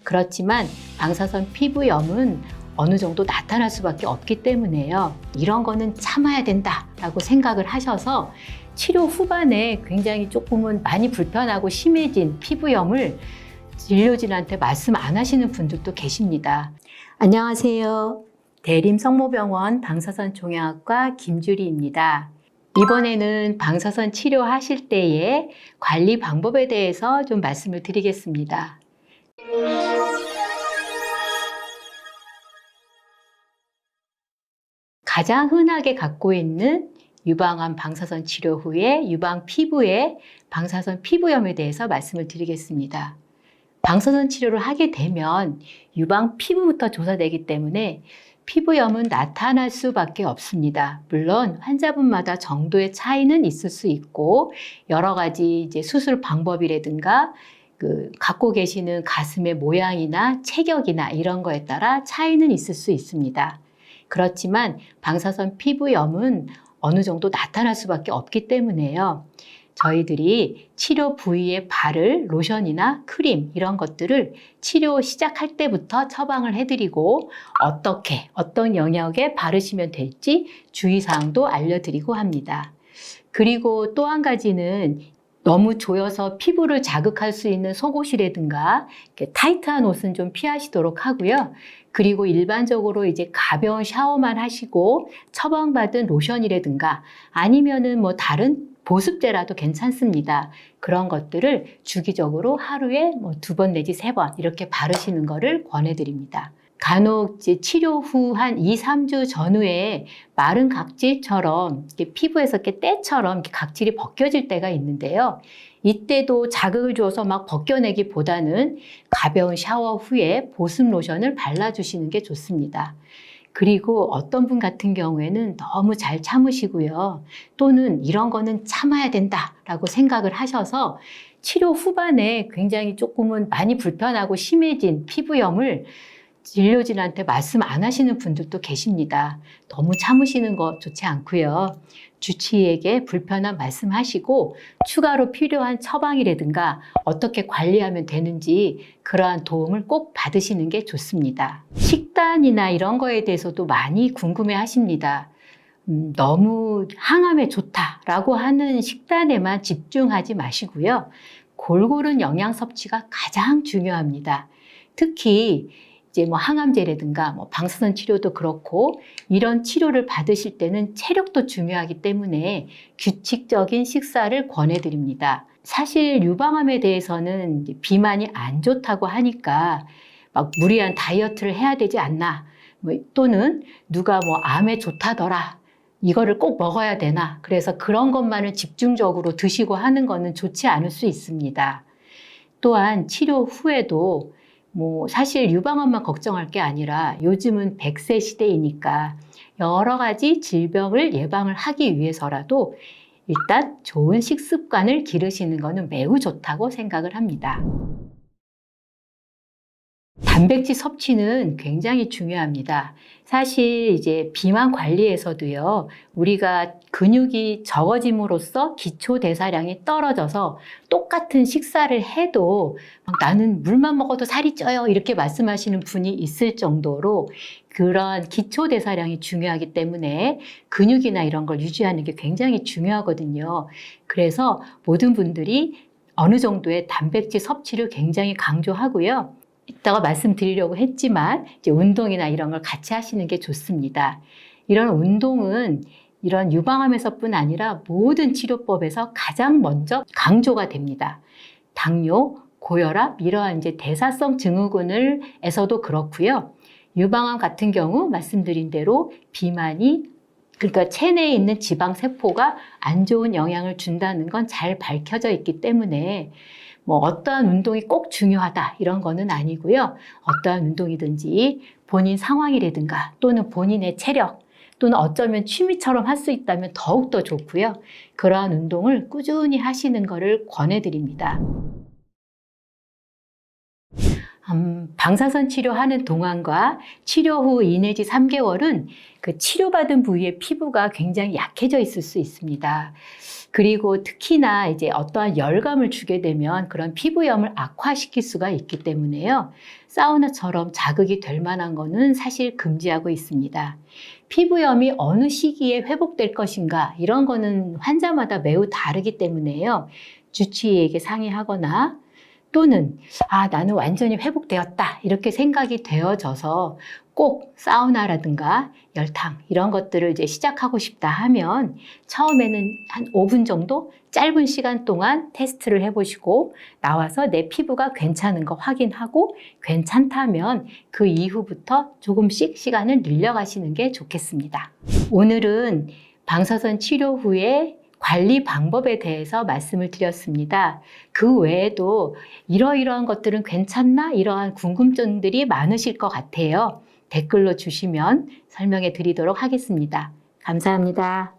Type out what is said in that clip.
그렇지만 방사선 피부염은 어느 정도 나타날 수밖에 없기 때문에요. 이런 거는 참아야 된다라고 생각을 하셔서 치료 후반에 굉장히 조금은 많이 불편하고 심해진 피부염을 진료진한테 말씀 안 하시는 분들도 계십니다. 안녕하세요. 대림 성모병원 방사선 종양학과 김주리입니다. 이번에는 방사선 치료하실 때의 관리 방법에 대해서 좀 말씀을 드리겠습니다. 가장 흔하게 갖고 있는 유방암 방사선 치료 후에 유방 피부의 방사선 피부염에 대해서 말씀을 드리겠습니다. 방사선 치료를 하게 되면 유방 피부부터 조사되기 때문에 피부염은 나타날 수밖에 없습니다. 물론 환자분마다 정도의 차이는 있을 수 있고 여러 가지 이제 수술 방법이라든가 갖고 계시는 가슴의 모양이나 체격이나 이런 거에 따라 차이는 있을 수 있습니다. 그렇지만 방사선 피부염은 어느 정도 나타날 수밖에 없기 때문에요. 저희들이 치료 부위에 바를 로션이나 크림 이런 것들을 치료 시작할 때부터 처방을 해드리고 어떤 영역에 바르시면 될지 주의사항도 알려드리고 합니다. 그리고 또 한 가지는 너무 조여서 피부를 자극할 수 있는 속옷이라든가 타이트한 옷은 좀 피하시도록 하고요. 그리고 일반적으로 이제 가벼운 샤워만 하시고 처방받은 로션이라든가 아니면은 뭐 다른 보습제라도 괜찮습니다. 그런 것들을 주기적으로 하루에 2번 내지 3번 이렇게 바르시는 거를 권해드립니다. 간혹 치료 후 한 2, 3주 전후에 마른 각질처럼 피부에서 때처럼 각질이 벗겨질 때가 있는데요. 이때도 자극을 줘서 막 벗겨내기보다는 가벼운 샤워 후에 보습 로션을 발라주시는 게 좋습니다. 그리고 어떤 분 같은 경우에는 너무 잘 참으시고요. 또는 이런 거는 참아야 된다라고 생각을 하셔서 치료 후반에 굉장히 조금은 많이 불편하고 심해진 피부염을 진료진한테 말씀 안 하시는 분들도 계십니다. 너무 참으시는 거 좋지 않고요. 주치의에게 불편한 말씀하시고 추가로 필요한 처방이라든가 어떻게 관리하면 되는지 그러한 도움을 꼭 받으시는 게 좋습니다. 식단이나 이런 거에 대해서도 많이 궁금해 하십니다. 너무 항암에 좋다라고 하는 식단에만 집중하지 마시고요. 골고른 영양 섭취가 가장 중요합니다. 특히 이제 항암제라든가 방사선 치료도 그렇고 이런 치료를 받으실 때는 체력도 중요하기 때문에 규칙적인 식사를 권해드립니다. 사실 유방암에 대해서는 비만이 안 좋다고 하니까 막 무리한 다이어트를 해야 되지 않나, 또는 누가 암에 좋다더라, 이거를 꼭 먹어야 되나, 그래서 그런 것만을 집중적으로 드시고 하는 거는 좋지 않을 수 있습니다. 또한 치료 후에도 사실 유방암만 걱정할 게 아니라 요즘은 100세 시대이니까 여러 가지 질병을 예방을 하기 위해서라도 일단 좋은 식습관을 기르시는 것은 매우 좋다고 생각을 합니다. 단백질 섭취는 굉장히 중요합니다. 사실 이제 비만 관리에서도요, 우리가 근육이 적어짐으로써 기초 대사량이 떨어져서 똑같은 식사를 해도 나는 물만 먹어도 살이 쪄요 이렇게 말씀하시는 분이 있을 정도로 그런 기초 대사량이 중요하기 때문에 근육이나 이런 걸 유지하는 게 굉장히 중요하거든요. 그래서 모든 분들이 어느 정도의 단백질 섭취를 굉장히 강조하고요. 이따가 말씀드리려고 했지만 이제 운동이나 이런 걸 같이 하시는 게 좋습니다. 이런 운동은 이런 유방암에서뿐 아니라 모든 치료법에서 가장 먼저 강조가 됩니다. 당뇨, 고혈압, 이러한 이제 대사성 증후군에서도 그렇고요. 유방암 같은 경우 말씀드린 대로 비만이, 그러니까 체내에 있는 지방세포가 안 좋은 영향을 준다는 건 잘 밝혀져 있기 때문에 어떠한 운동이 꼭 중요하다 이런 거는 아니고요. 어떠한 운동이든지 본인 상황이라든가 또는 본인의 체력 또는 어쩌면 취미처럼 할 수 있다면 더욱더 좋고요. 그러한 운동을 꾸준히 하시는 것을 권해드립니다. 방사선 치료하는 동안과 치료 후 2 내지 3개월은 그 치료받은 부위의 피부가 굉장히 약해져 있을 수 있습니다. 그리고 특히나 이제 어떠한 열감을 주게 되면 그런 피부염을 악화시킬 수가 있기 때문에요. 사우나처럼 자극이 될 만한 거는 사실 금지하고 있습니다. 피부염이 어느 시기에 회복될 것인가 이런 거는 환자마다 매우 다르기 때문에요. 주치의에게 상의하거나 또는 나는 완전히 회복되었다 이렇게 생각이 되어져서 꼭 사우나라든가 열탕 이런 것들을 이제 시작하고 싶다 하면 처음에는 한 5분 정도 짧은 시간 동안 테스트를 해보시고 나와서 내 피부가 괜찮은 거 확인하고 괜찮다면 그 이후부터 조금씩 시간을 늘려가시는 게 좋겠습니다. 오늘은 방사선 치료 후에 관리 방법에 대해서 말씀을 드렸습니다. 그 외에도 이러이러한 것들은 괜찮나? 이러한 궁금증들이 많으실 것 같아요. 댓글로 주시면 설명해 드리도록 하겠습니다. 감사합니다.